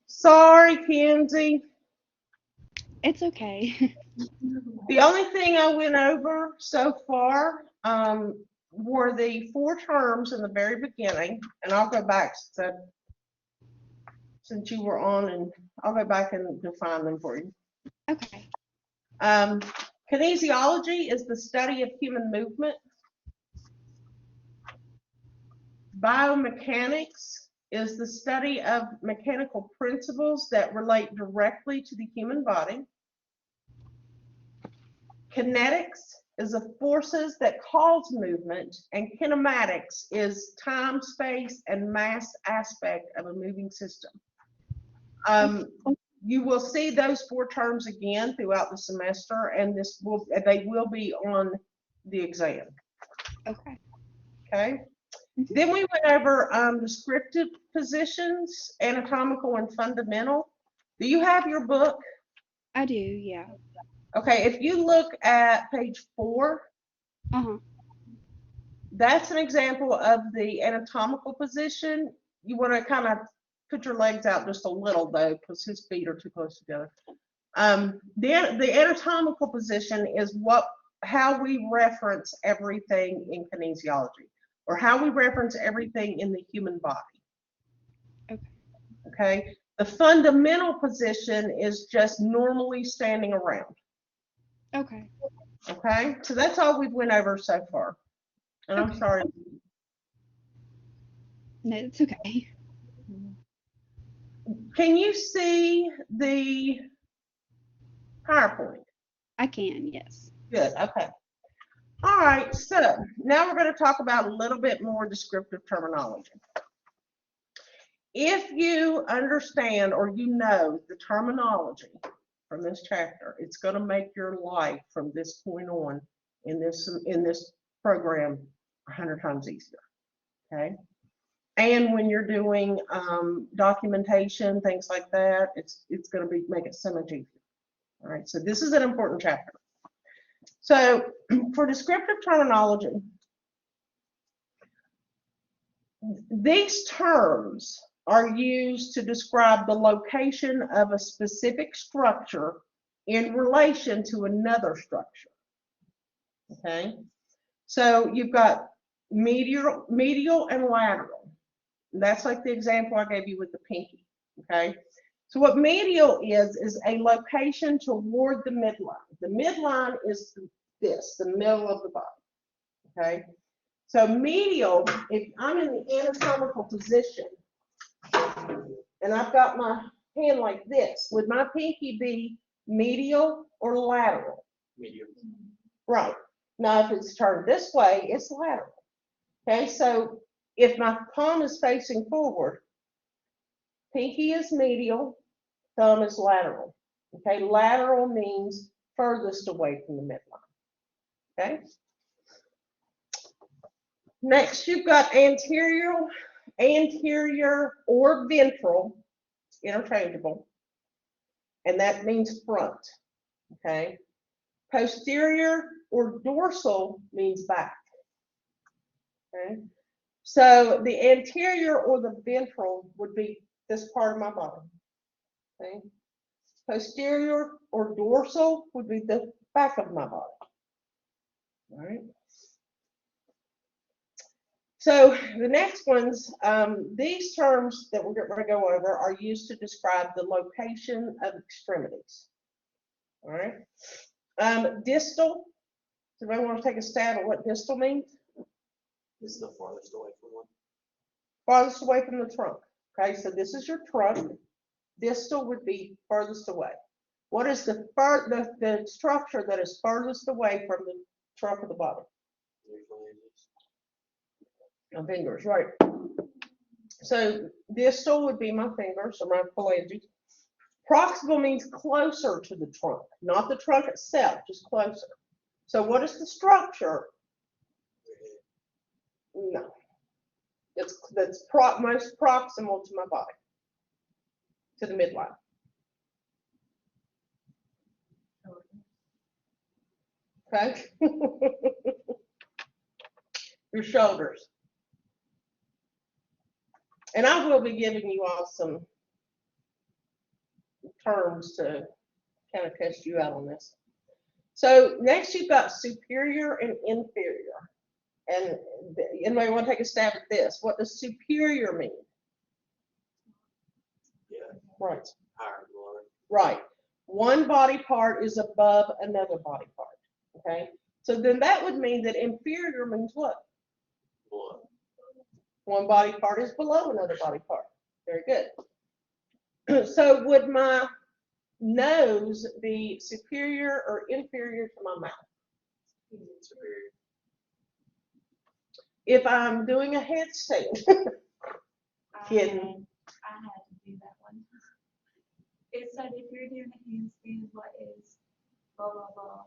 Sorry, Kenzie. It's okay. The only thing I went over so far were the four terms in the very beginning, and I'll go back since you were on, and I'll go back and define them for you. Okay. Um, Kinesiology is the study of human movement. Biomechanics is the study of mechanical principles that relate directly to the human body. Kinetics is the forces that cause movement, and kinematics is time, space, and mass aspect of a moving system. Okay. You will see those four terms again throughout the semester, and they will be on the exam. Okay. Okay. Mhm. Then we went over descriptive positions, anatomical and fundamental. Do you have your book? I do, yeah. Okay, if you look at page 4, Uh-huh. that's an example of the anatomical position. You want to kind of put your legs out just a little though, because his feet are too close together. The anatomical position is how we reference everything in kinesiology, or how we reference everything in the human body. Okay. Okay, the fundamental position is just normally standing around. Okay. Okay, so that's all we've went over so far. And I'm Okay. sorry. No, it's okay. Can you see the PowerPoint? I can, yes. Good. Okay. All right. So now we're going to talk about a little bit more descriptive terminology. If you understand or you know the terminology from this chapter, it's going to make your life from this point on in this program 100 times easier. Okay. And when you're doing documentation, things like that, it's going to make it so much easier. All right. So this is an important chapter. So for descriptive terminology, these terms are used to describe the location of a specific structure in relation to another structure. Okay, so you've got medial and lateral. That's like the example I gave you with the pinky. Okay, so what medial is a location toward the midline. The midline is the middle of the body. Okay, so medial, if I'm in the anatomical position and I've got my hand like this, would my pinky be medial or lateral? Medium. Right. Now, if it's turned this way, it's lateral. Okay, so if my palm is facing forward, pinky is medial, thumb is lateral. Okay, lateral means furthest away from the midline. Okay. Next, you've got anterior or ventral, interchangeable, and that means front. Okay. Posterior or dorsal means back. Okay. So the anterior or the ventral would be this part of my body. Okay. Posterior or dorsal would be the back of my body. All right. So the next ones, these terms that we're going to go over are used to describe the location of extremities. All right. Distal. Does anybody want to take a stab at what distal means? This is the farthest away from one. Farthest away from the trunk. Okay, so this is your trunk. Distal would be furthest away. What is the structure that is furthest away from the trunk of the body? My fingers, right. So distal would be my fingers or my phalanges. Proximal means closer to the trunk, not the trunk itself, just closer. So what is the structure? No. That's most proximal to my body, to the midline. Okay. Your shoulders. And I will be giving you all some terms to kind of test you out on this. So next you've got superior and inferior. And anybody want to take a stab at this? What does superior mean? Yeah, Right. higher and lower. Right. One body part is above another body part. Okay. So then that would mean that inferior means what? Below. One body part is below another body part. Very good. So would my nose be superior or inferior to my mouth? Superior. If I'm doing a headstand, kidding. I had to do that one. It said if you're doing a handstand, what is blah blah blah.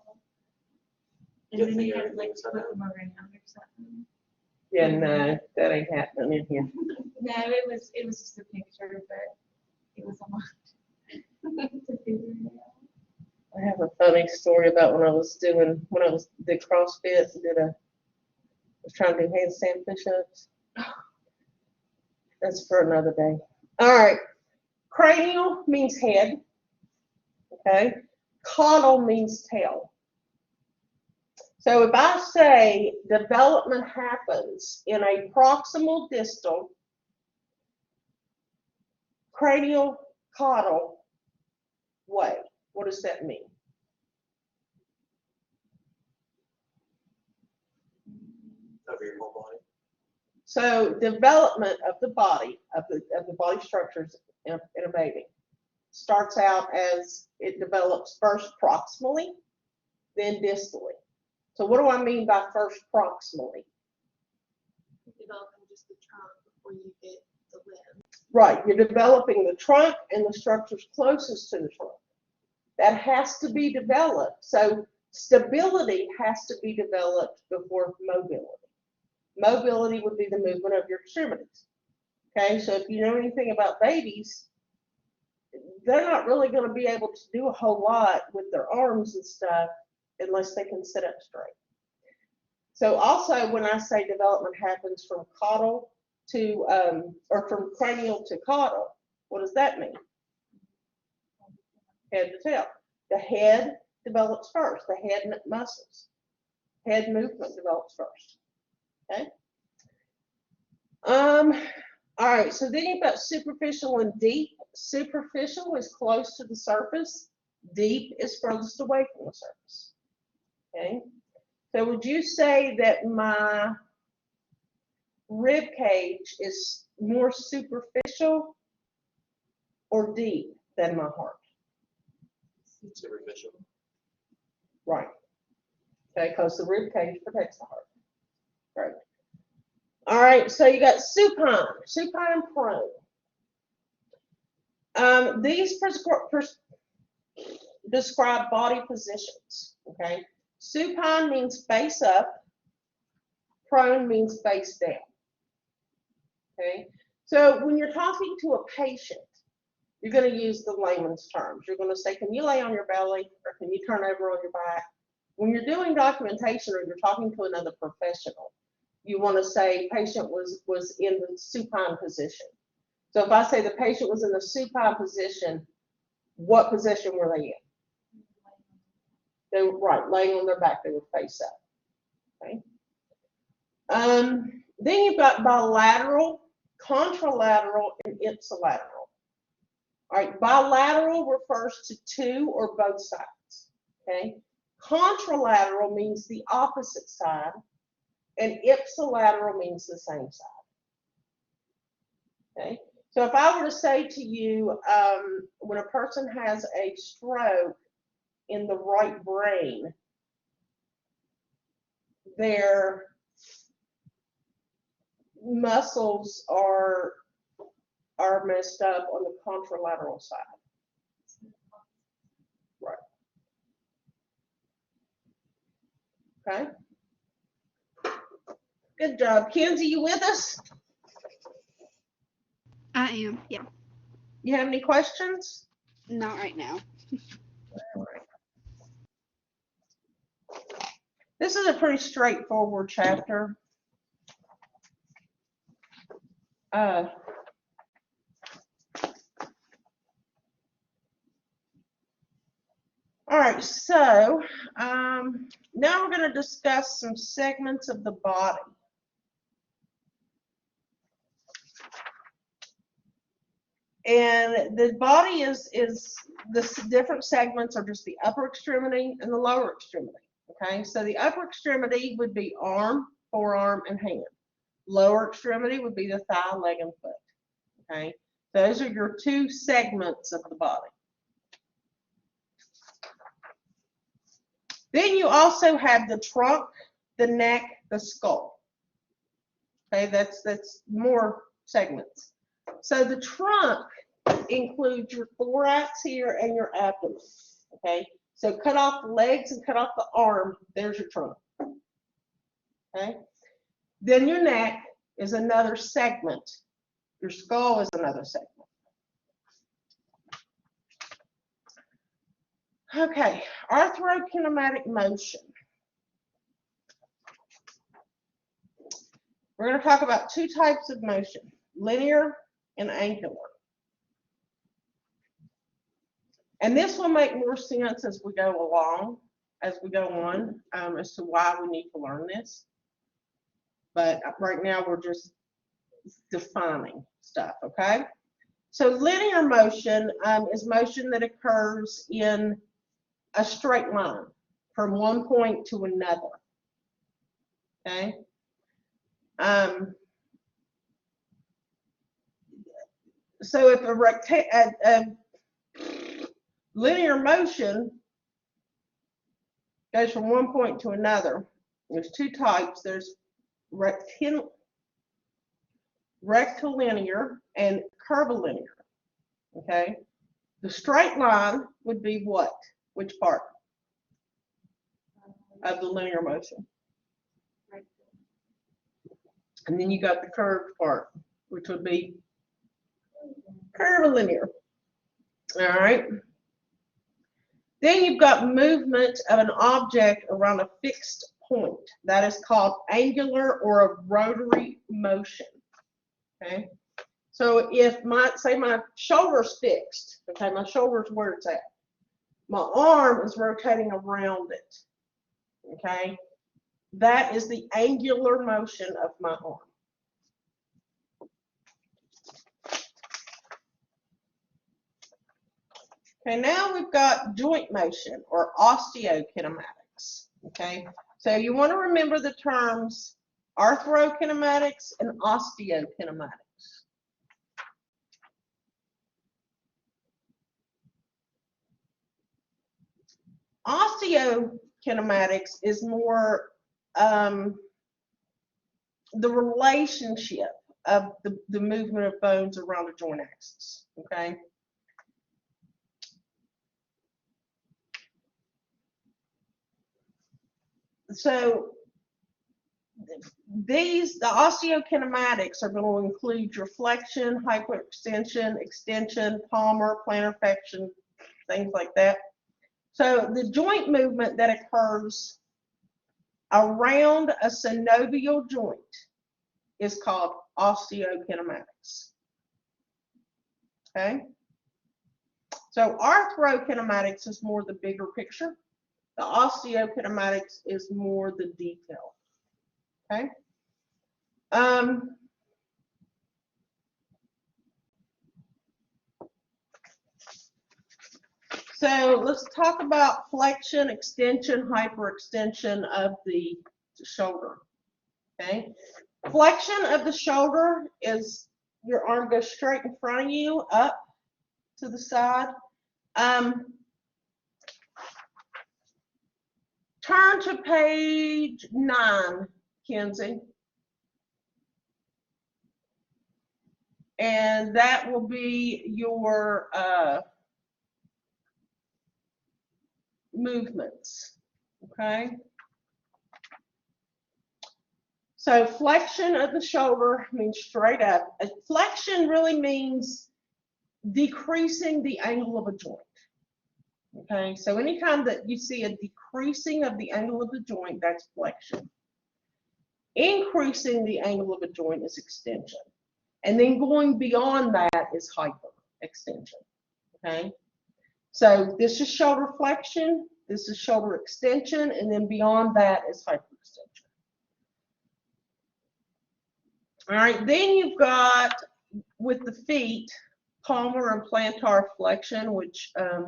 And Good then thing you had to everything like was set flip up. them around or something. Yeah, no, that ain't happening in here. No, it was just a picture, but it was a lot to figure it out. I have a funny story about when I did CrossFit, was trying to do handstand push-ups. That's for another day. All right. Cranial means head. Okay. Caudal means tail. So if I say development happens in a proximal distal, cranial, caudal way, what does that mean? Over your whole body. So development of the body, of the body structures in a baby starts out as it develops first proximally, then distally. So what do I mean by first proximally? Developing just the trunk before you get the limb. Right, you're developing the trunk and the structures closest to the trunk. That has to be developed. So stability has to be developed before mobility. Mobility would be the movement of your extremities. Okay, so if you know anything about babies, they're not really going to be able to do a whole lot with their arms and stuff unless they can sit up straight. So also when I say development happens from caudal to, or from cranial to caudal, what does that mean? Head to tail. The head develops first, the head muscles. Head movement develops first. Okay. All right, so then you've got superficial and deep. Superficial is close to the surface. Deep is furthest away from the surface. Okay. So would you say that my rib cage is more superficial or deep than my heart? Superficial. Right. Okay, because the rib cage protects the heart. Right. All right, so you got supine prone. These describe body positions. Okay. Supine means face up. Prone means face down. Okay. So when you're talking to a patient, you're going to use the layman's terms. You're going to say, can you lay on your belly or can you turn over on your back? When you're doing documentation or you're talking to another professional, you want to say patient was in the supine position. So if I say the patient was in the supine position, what position were they in? They were right, laying on their back, they were face up. Okay. Then you've got bilateral, contralateral, and ipsilateral. All right, bilateral refers to two or both sides. Okay. Contralateral means the opposite side, and ipsilateral means the same side. Okay. So if I were to say to you, when a person has a stroke in the right brain, their muscles are messed up on the contralateral side. Right. Okay. Good job. Kenzie, you with us? I am. Yeah. You have any questions? Not right now. This is a pretty straightforward chapter. right, so now we're going to discuss some segments of the body. And the body is the different segments are just the upper extremity and the lower extremity. Okay, so the upper extremity would be arm, forearm, and hand. Lower extremity would be the thigh, leg, and foot. Okay, those are your two segments of the body. Then you also have the trunk, the neck, the skull. Okay, that's more segments. So the trunk includes your thorax here and your abdomen. Okay, so cut off the legs and cut off the arm. There's your trunk. Okay, then your neck is another segment. Your skull is another segment. Okay, arthrokinematic motion. We're going to talk about two types of motion, linear and angular. And this will make more sense as we go along, as we go on, as to why we need to learn this. But right now we're just defining stuff, okay? So linear motion is motion that occurs in a straight line from one point to another, okay? So if a linear motion goes from one point to another, there's two types. There's rectilinear and curvilinear, okay? The straight line would be what? Which part of the linear motion? And then you got the curved part, which would be curvilinear. All right. Then you've got movement of an object around a fixed point. That is called angular or a rotary motion. Okay. So if say my shoulder's fixed, okay, my shoulder's where it's at. My arm is rotating around it. Okay. That is the angular motion of my arm. Okay, now we've got joint motion or osteokinematics. Okay, so you want to remember the terms arthrokinematics and osteokinematics. Osteokinematics is more the relationship of the movement of bones around a joint axis. Okay. So the osteokinematics are going to include your flexion, hyperextension, extension, palmar, plantar flexion, things like that. So the joint movement that occurs around a synovial joint is called osteokinematics. Okay? So arthrokinematics is more the bigger picture. The osteokinematics is more the detail. Okay? So let's talk about flexion, extension, hyperextension of the shoulder. Okay? Flexion of the shoulder is your arm goes straight in front of you, up to the side. Turn to page 9, Kenzie. And that will be your movements, okay? So flexion of the shoulder means straight up. A flexion really means decreasing the angle of a joint. Okay, so anytime that you see a decreasing of the angle of the joint, that's flexion. Increasing the angle of a joint is extension. And then going beyond that is hyperextension. Okay, so this is shoulder flexion, This is shoulder extension, and then beyond that is hyperextension. All right, then you've got, with the feet, palmar and plantar flexion, which I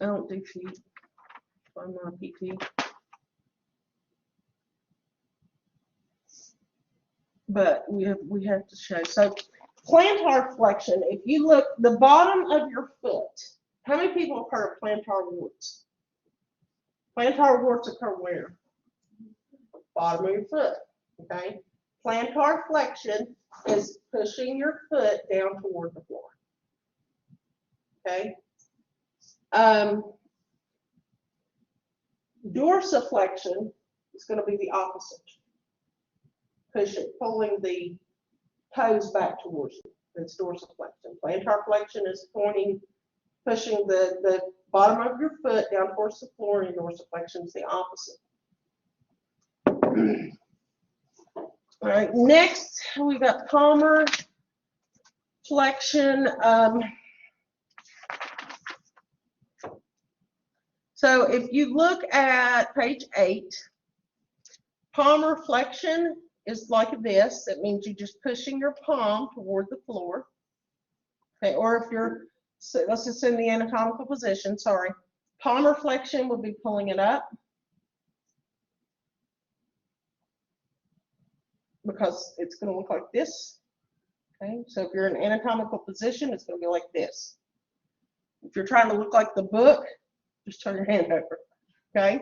don't do feet. I'm not a PT. But we have to show. So plantar flexion, if you look, the bottom of your foot, how many people have heard of plantar warts? Plantar warts occur where? Bottom of your foot, okay? Plantar flexion is pushing your foot down toward the floor, okay? Dorsiflexion is going to be the opposite. Pulling the toes back towards you. That's dorsiflexion. Plantar flexion is pushing the bottom of your foot down towards the floor, and dorsiflexion is the opposite. All right, next we got palmar flexion. So if you look at page 8, palmar flexion is like this. That means you're just pushing your palm toward the floor. Okay, or if you're, so let's just in the anatomical position, sorry. Palmar flexion would be pulling it up, because it's going to look like this. Okay, so if you're in anatomical position, it's going to be like this. If you're trying to look like the book, just turn your hand over. Okay.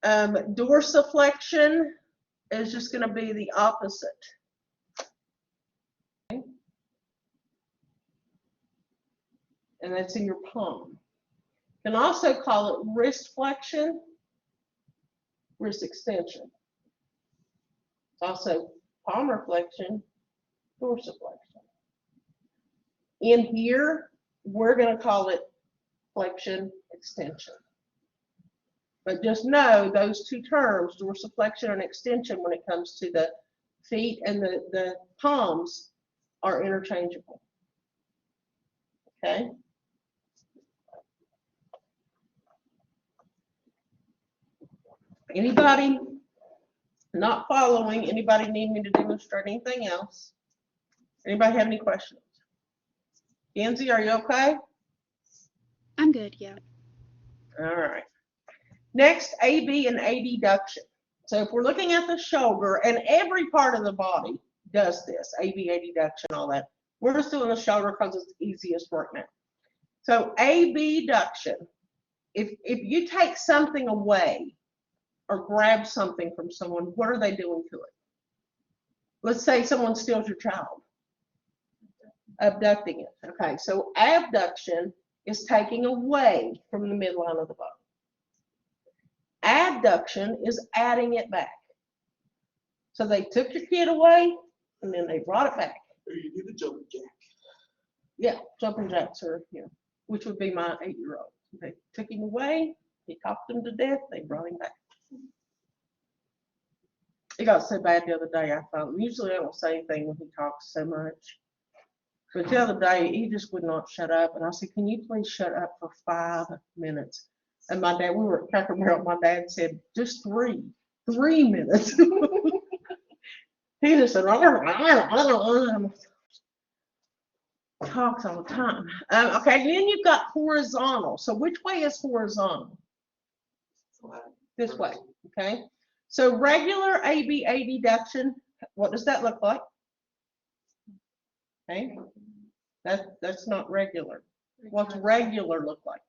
Dorsiflexion is just going to be the opposite. Okay. And that's in your palm. You can also call it wrist flexion, wrist extension. It's also palmar flexion, dorsiflexion. In here, we're going to call it flexion extension. But just know those two terms, dorsiflexion and extension, when it comes to the feet and the palms, are interchangeable. Okay? Anybody not following? Anybody need me to demonstrate anything else? Anybody have any questions? Kenzie, are you okay? I'm good, yeah. All right. Next, AB and adduction. So if we're looking at the shoulder, and every part of the body does this, AB, adduction, all that. We're just doing the shoulder because it's easiest right now. So abduction, if you take something away or grab something from someone, what are they doing to it? Let's say someone steals your child. Abducting it. Okay, so abduction is taking away from the midline of the body. Adduction is adding it back. So they took your kid away and then they brought it back. Or you do the jumping jack. Yeah, jumping jacks are, which would be my 8-year-old. They took him away, he talked him to death, they brought him back. It got so bad the other day, I thought, usually I don't say anything when he talks so much. But the other day, he just would not shut up. And I said, can you please shut up for 5 minutes? And my dad, we were at Cracker Barrel, my dad said, just 3 minutes. He just said, talks all the time. Okay, then you've got horizontal. So which way is horizontal? This way, okay? So regular AB adduction, what does that look like? Okay, that's not regular. What's regular look like?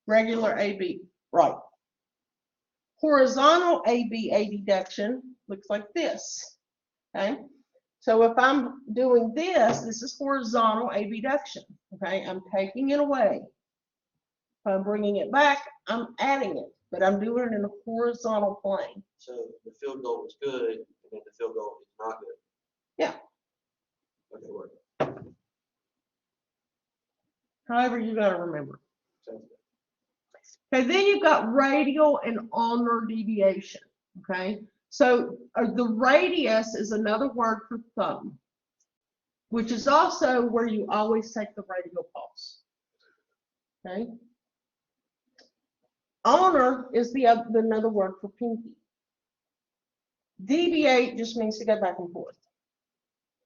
Regular AB, right. Horizontal AB adduction looks like this, okay? So if I'm doing this, this is horizontal abduction, okay? I'm taking it away. If I'm bringing it back, I'm adding it, but I'm doing it in a horizontal plane. So the field goal is good, and then the field goal is not good. Yeah. Okay, work. However, you got to remember. Sounds good. Okay, then you've got radial and ulnar deviation, okay? So the radius is another word for thumb, which is also where you always take the radial pulse, okay? Honor is another word for pinky. Deviate just means to go back and forth.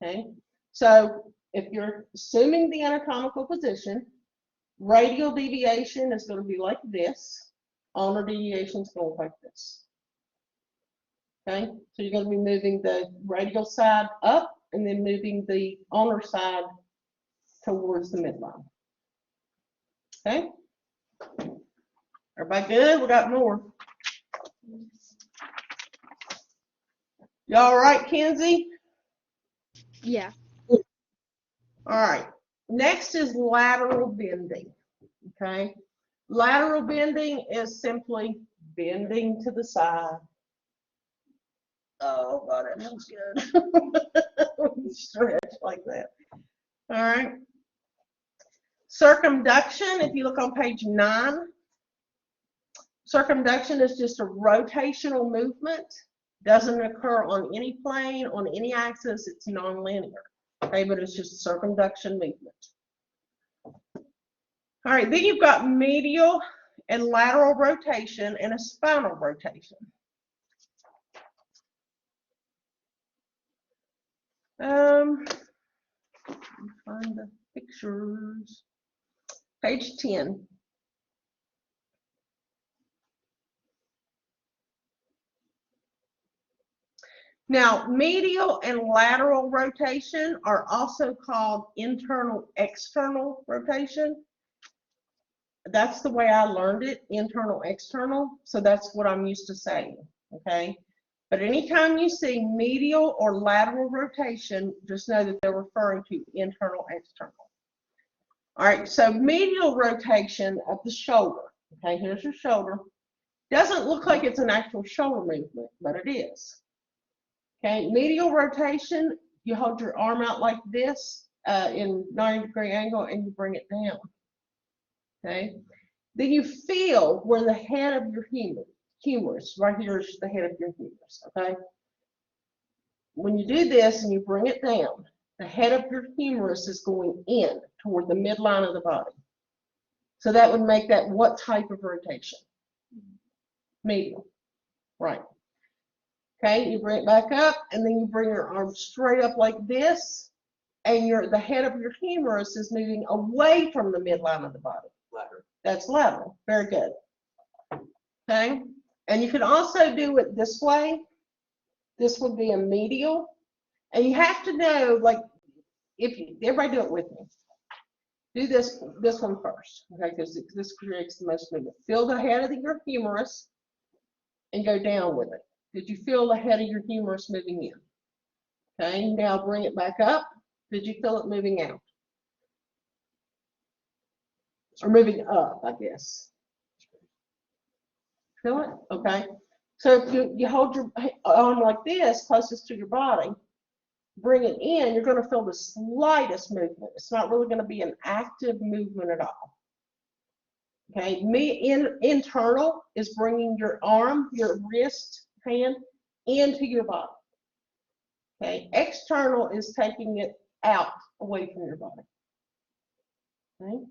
Okay, so if you're assuming the anatomical position, radial deviation is going to be like this. Honor deviation is going to look like this. Okay, so you're going to be moving the radial side up and then moving the honor side towards the midline. Okay, everybody good? We got more. Y'all all right, Kenzie? Yeah. All right. Next is lateral bending. Okay. Lateral bending is simply bending to the side. Oh, God, that feels good. Stretch like that. All right. Circumduction, if you look on page 9, circumduction is just a rotational movement. Doesn't occur on any plane, on any axis. It's nonlinear. Okay, but it's just circumduction movement. All right, then you've got medial and lateral rotation and a spinal rotation. Find the pictures. Page 10. Now, medial and lateral rotation are also called internal-external rotation. That's the way I learned it, internal-external, so that's what I'm used to saying, okay? But anytime you see medial or lateral rotation, just know that they're referring to internal-external. All right, so medial rotation of the shoulder, okay, here's your shoulder. Doesn't look like it's an actual shoulder movement, but it is. Okay, medial rotation, you hold your arm out like this in 90-degree angle and you bring it down. Okay, then you feel where the head of your humerus, right here is the head of your humerus. Okay, when you do this and you bring it down, the head of your humerus is going in toward the midline of the body. So that would make that what type of rotation? Medial, right. Okay, you bring it back up, and then you bring your arm straight up like this, and the head of your humerus is moving away from the midline of the body. Lateral. That's lateral. Very good. Okay, and you can also do it this way. This would be a medial, and you have to know, like, everybody do it with me. Do this one first, okay, because this creates the most movement. Feel the head of your humerus and go down with it. Did you feel the head of your humerus moving in? Okay, now bring it back up. Did you feel it moving out? Or moving up, I guess. Feel it? Okay. So if you hold your arm like this, closest to your body, bring it in, you're going to feel the slightest movement. It's not really going to be an active movement at all. Okay, internal is bringing your arm, your wrist, hand into your body. Okay, external is taking it out away from your body. Okay,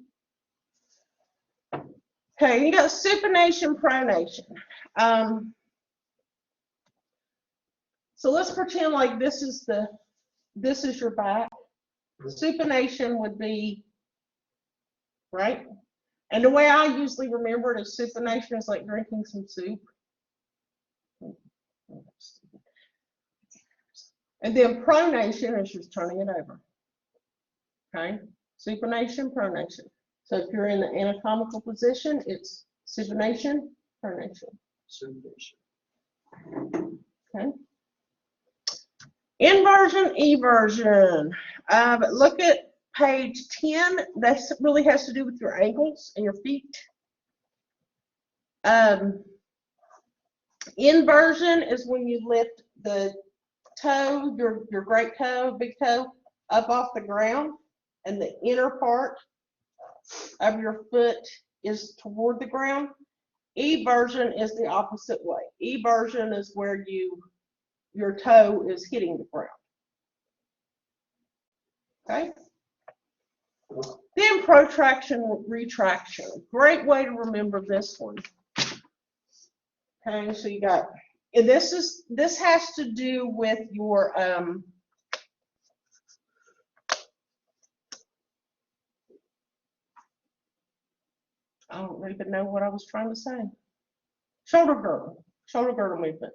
okay, you got supination, pronation. So let's pretend like this is your back. Supination would be right, and the way I usually remember it is supination is like drinking some soup. And then pronation is just turning it over. Okay, supination, pronation. So if you're in the anatomical position, it's supination, pronation. Supination. Okay. Inversion, eversion. Look at page 10. That really has to do with your ankles and your feet. Inversion is when you lift the toe, your great toe, big toe, up off the ground, and the inner part of your foot is toward the ground. Eversion is the opposite way. Eversion is where your toe is hitting the ground. Okay? Then protraction, retraction. Great way to remember this one. Okay, so you got, and this has to do with your I don't even know what I was trying to say. Shoulder girdle movement.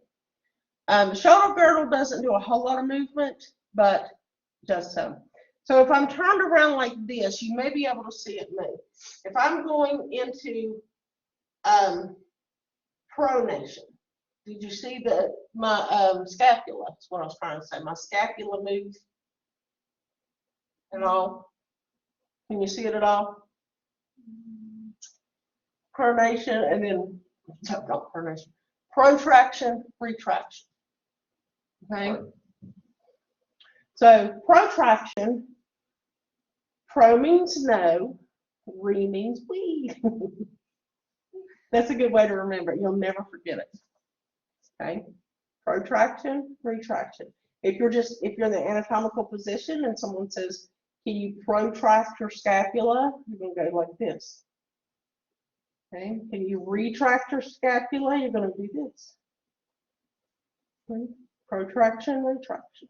Shoulder girdle doesn't do a whole lot of movement, but does some. So if I'm turned around like this, you may be able to see it move. If I'm going into pronation, did you see my scapula? That's what I was trying to say. My scapula moves at all. Can you see it at all? Pronation and then not pronation. Protraction, retraction. Okay. So protraction, pro means no, re means we. That's a good way to remember it. You'll never forget it. Okay. Protraction, retraction. If you're in the anatomical position and someone says, can you protract your scapula? You're gonna go like this. Okay. Can you retract your scapula? You're gonna do this. Okay. Protraction, retraction.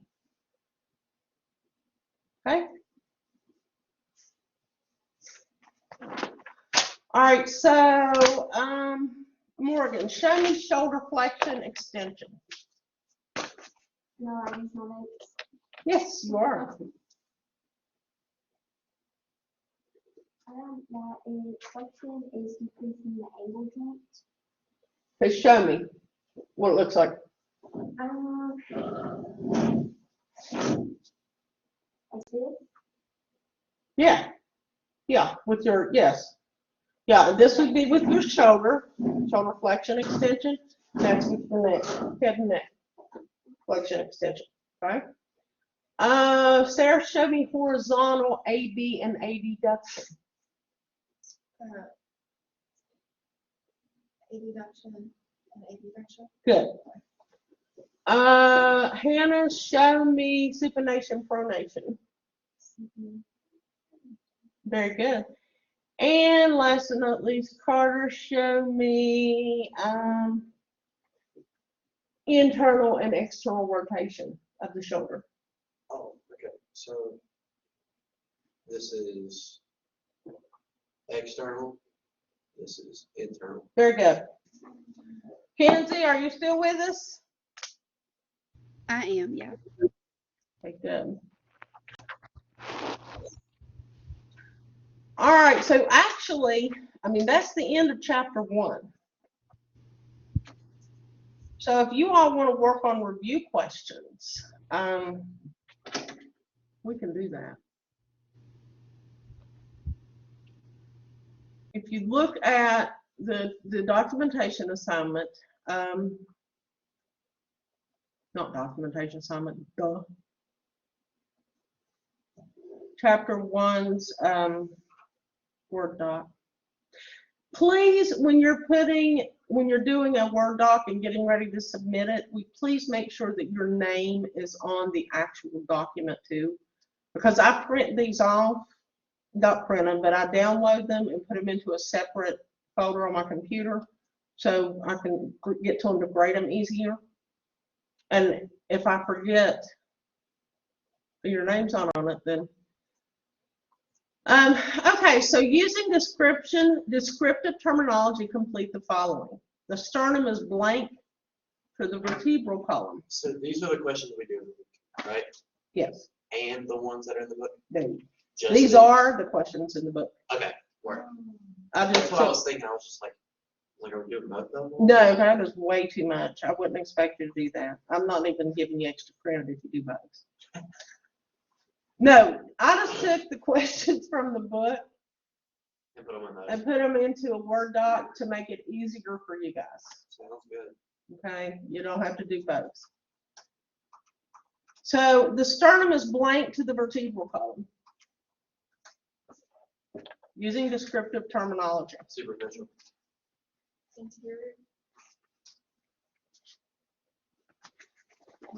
Okay. All right, so Morgan, show me shoulder flexion extension. No, I use my notes. Yes, you are. That is flexion is decreasing the angle joint. So show me what it looks like. Like this. Yeah, yeah, with your, yes. Yeah, this would be with your shoulder flexion extension. That's with the neck, head and neck flexion extension, okay? Sarah, show me horizontal AB and adduction. Adduction and abduction. Good. Hannah, show me supination, pronation. Very good. And last but not least, Carter, show me internal and external rotation of the shoulder. Oh, okay, so this is external, this is internal. Very good. Kenzie, are you still with us? I am, yeah. Okay, good. All right, so actually, I mean, that's the end of chapter 1. So if you all want to work on review questions, we can do that. If you look at the documentation assignment, not documentation assignment, chapter 1's Word doc. Please, when you're doing a Word doc and getting ready to submit it, please make sure that your name is on the actual document too, because I print these off, not print them, but I download them and put them into a separate folder on my computer so I can get to them to grade them easier. And if I forget your name's not on it, then okay, so using descriptive terminology, complete the following. The sternum is blank for the vertebral column. So these are the questions we do, right? Yes. And the ones that are in the book? Just these are the questions in the book. Okay, work. That's what I was thinking. I was just like, are we doing both of them? No, that is way too much. I wouldn't expect you to do that. I'm not even giving you extra credit if you do both. No, I just took the questions from the book and put them into a Word doc to make it easier for you guys. Sounds good. Okay, you don't have to do both. So the sternum is blank to the vertebral column using descriptive terminology. Superficial. Interior.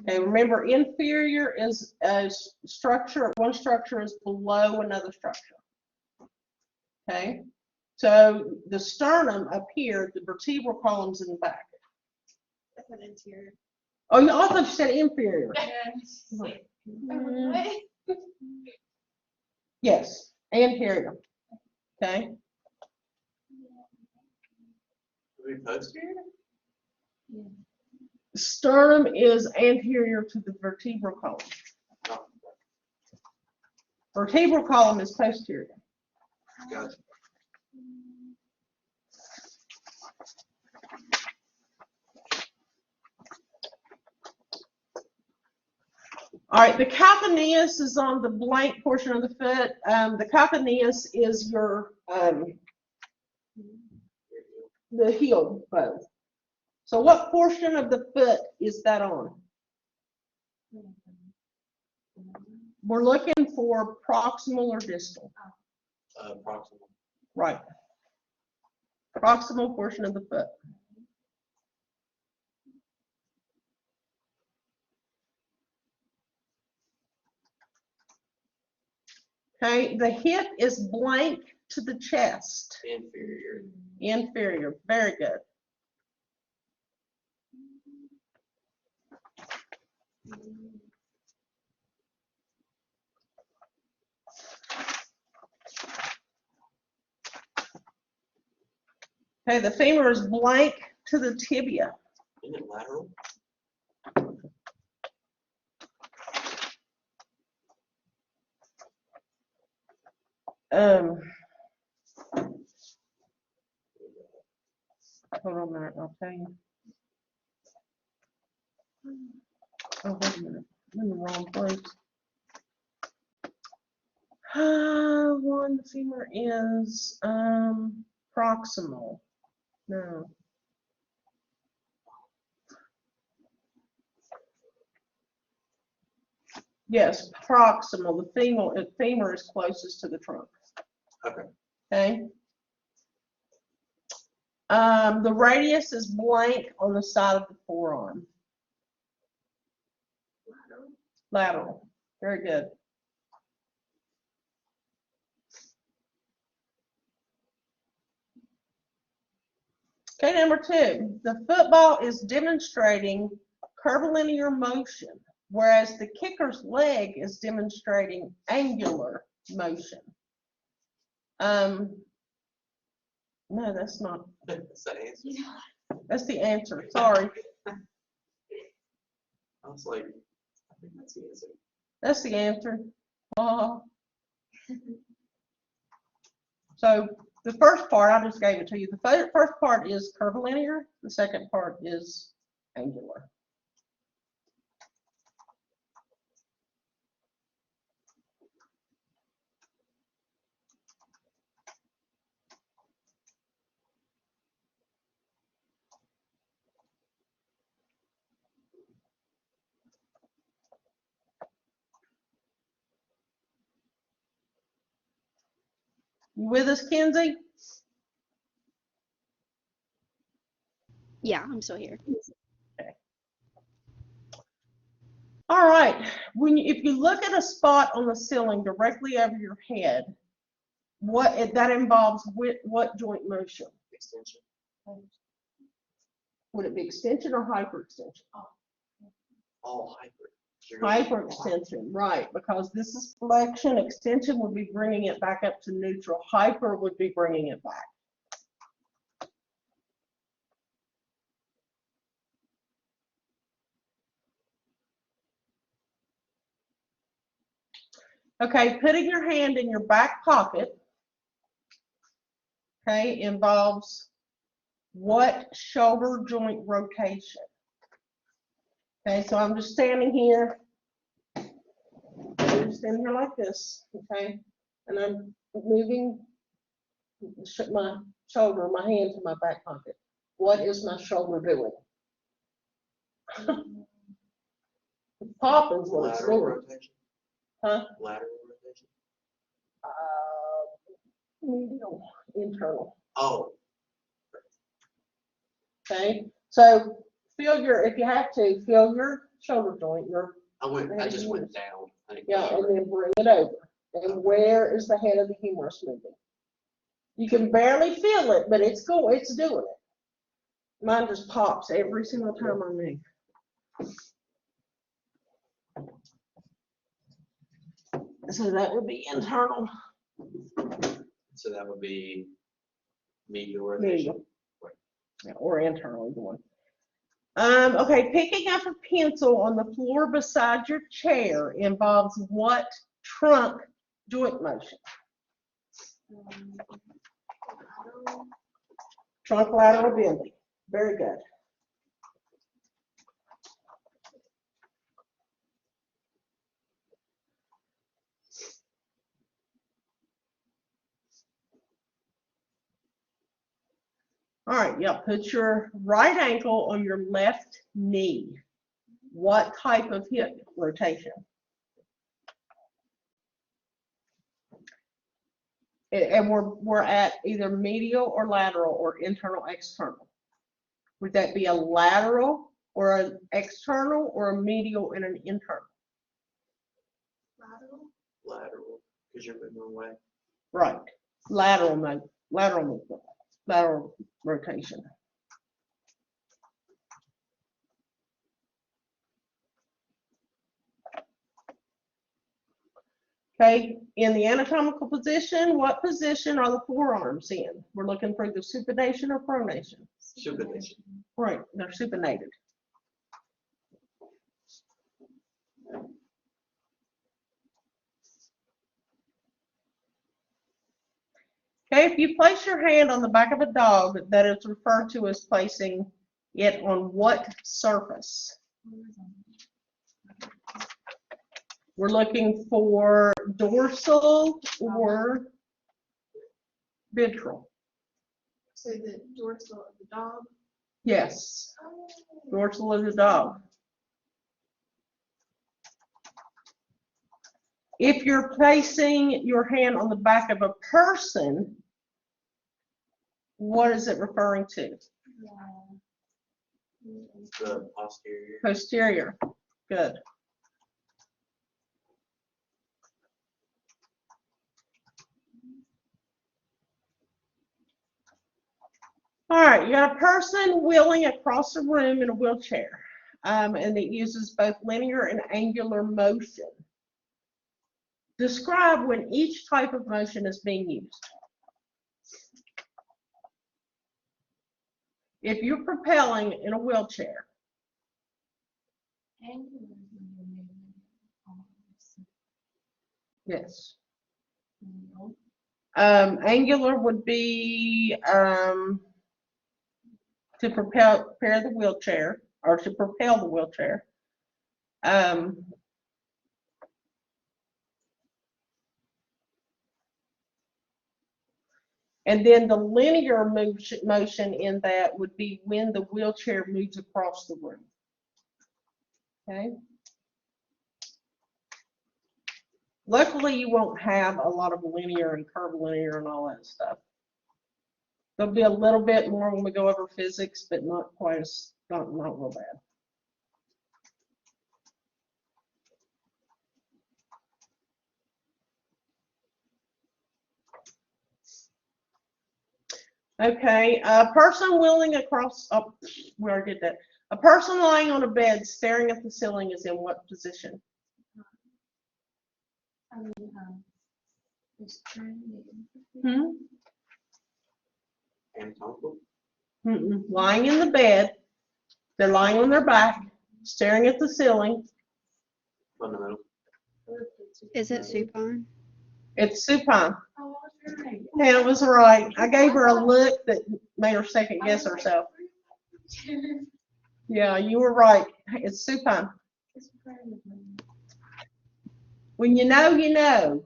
Okay, remember, inferior is a structure, one structure is below another structure. Okay, so the sternum up here, the vertebral column's in the back. I said interior. Oh, you also said inferior. Wait, Mm, what? yes, anterior. Okay. We posterior? Sternum is anterior to the vertebral column. Oh, Vertebral column is posterior. gotcha. All right, the calcaneus is on the blank portion of the foot. The calcaneus is your the heel bone. So what portion of the foot is that on? We're looking for proximal or distal. Proximal. Right. Proximal portion of the foot. Okay, the hip is blank to the chest. Inferior. Inferior, very good. Okay, the femur is blank to the tibia. Isn't it lateral? Hold on a minute, I'll tell you. Oh, wait a minute, I'm in the wrong place. One, the femur is proximal. No. Yes, proximal. The femur is closest to the trunk. Okay. Okay. The radius is blank on the side of the forearm. Lateral. Very good. Okay, number 2. The football is demonstrating curvilinear motion, whereas the kicker's leg is demonstrating angular motion. No, that's not. That's the answer. That's the answer. Sorry. I was like, I think that's the answer. That's the answer. So the first part, I just gave it to you. The first part is curvilinear. The second part is angular. You with us, Kenzie? Yeah, I'm still here. All right. If you look at a spot on the ceiling directly over your head, that involves what joint motion? Extension. Would it be extension or hyperextension? All hyper. Hyperextension, right? Because this is flexion. Extension would be bringing it back up to neutral. Hyper would be bringing it back. Okay, putting your hand in your back pocket, okay, involves what shoulder joint rotation? Okay, so I'm just standing here. I'm standing here like this, okay, and I'm moving my shoulder, my hand to my back pocket. What is my shoulder doing? Popping's what it's Lateral doing. rotation. Huh? Lateral rotation. Medial, internal. Oh, Okay, so if you have to, feel your shoulder joint, I just went down. I didn't go yeah, and over. then bring it over. And where is the head of the humerus moving? You can barely feel it, but it's doing it. Mine just pops every single time I move. So that would be internal. So that would be medial rotation. Medial. Yeah, or internal, either one. Okay, picking up a pencil on the floor beside your chair involves what trunk joint motion? Lateral. Trunk lateral bending. Very good. All right, yeah, put your right ankle on your left knee. What type of hip rotation? And we're at either medial or lateral or internal external. Would that be a lateral or an external or a medial and an internal? Lateral. Lateral, because you're moving away. Right. Lateral movement, lateral rotation. Okay, in the anatomical position, what position are the forearms in? We're looking for the supination or pronation. Supination. Right, they're supinated. Okay, if you place your hand on the back of a dog, that is referred to as placing it on what surface? We're looking for dorsal or ventral. So the dorsal of the dog. Yes, dorsal of the dog. If you're placing your hand on the back of a person, what is it referring to? The posterior. Posterior. Good. All right, you got a person wheeling across a room in a wheelchair, and it uses both linear and angular motion. Describe when each type of motion is being used. If you're propelling in a wheelchair, Angular is when you're moving arms. yes. Medial. Angular would be to propel the wheelchair or to propel the wheelchair. And then the linear motion in that would be when the wheelchair moves across the room. Okay. Luckily, you won't have a lot of linear and curvilinear and all that stuff. There'll be a little bit more when we go over physics, but not quite as, not real bad. Okay, a person wheeling across, oh, we already did that. A person lying on a bed staring at the ceiling is in what position? It's trending. Anatomical. Lying in the bed, they're lying on their back, staring at the ceiling. Fundamental. Is it supine? It's supine. Oh, that's right. Hannah was right. I gave her a look that made her second guess herself. Yeah, you were right. It's supine. It's trending. When you know, you know.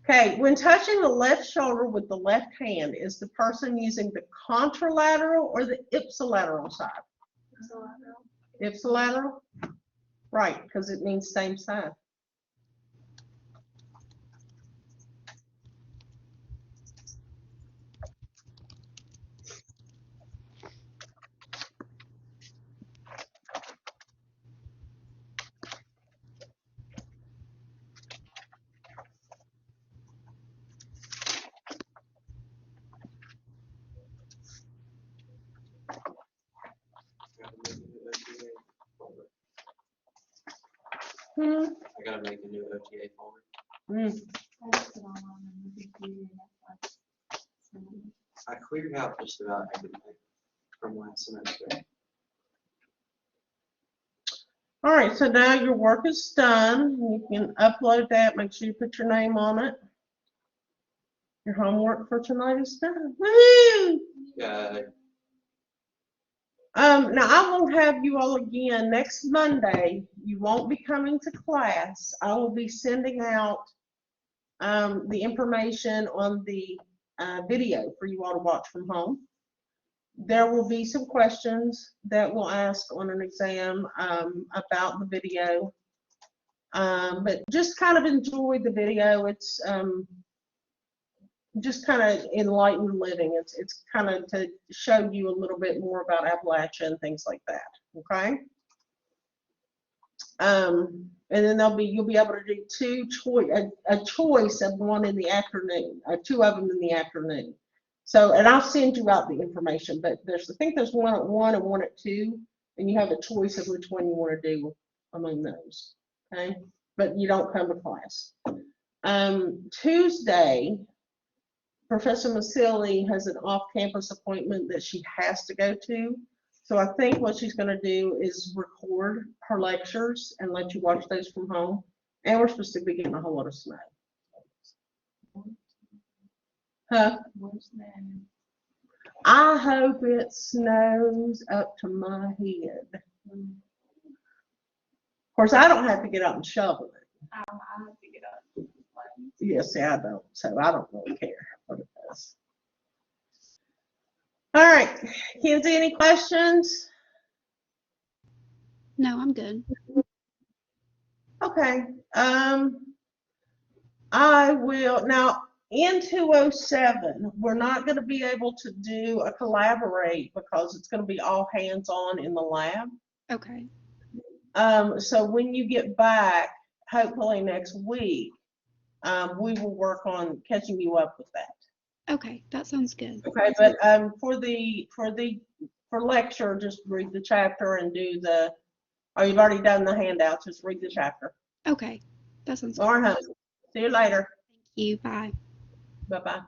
Okay, when touching the left shoulder with the left hand, is the person using the contralateral or the ipsilateral side? Ipsilateral? Right, because it means same side. Hmm. I gotta make a new OTA folder. Hmm. I just put online on the computer, that's why. So, I cleared out just about everything from last semester. All right, so now your work is done. You can upload that. Make sure you put your name on it. Your homework for tonight is done. Woo! Yeah, Now I won't have you all again next Monday. You won't be coming to class. I will be sending out the information on the video for you all to watch from home. There will be some questions that we'll ask on an exam about the video. But just kind of enjoy the video. It's just kind of enlightened living. It's kind of to show you a little bit more about Appalachia and things like that. Okay. And then you'll be able to do a choice of one in the afternoon, two of them in the afternoon. So, and I'll send you out the information, but I think there's one at 1 and one at 2, and you have a choice of which one you want to do among those. Okay, but you don't come to class. Tuesday, Professor Masilli has an off-campus appointment that she has to go to. So I think what she's going to do is record her lectures and let you watch those from home. And we're supposed to be getting a whole lot of snow. Huh? what's that? I hope it snows up to my head. Of course, I don't have to get out and shovel it. I have to get up. Yes, I don't. So I don't really care what it does. All right, Kenzie, any questions? No, I'm good. Okay. I will now in 207. We're not going to be able to do a collaborate because it's going to be all hands-on in the lab. Okay. So when you get back, hopefully next week, we will work on catching you up with that. Okay, that sounds good. Okay, but for lecture, just read the chapter and do the. Oh, you've already done the handouts. Just read the chapter. Okay, that sounds good. All right, see you later. Thank you. Bye. Bye bye.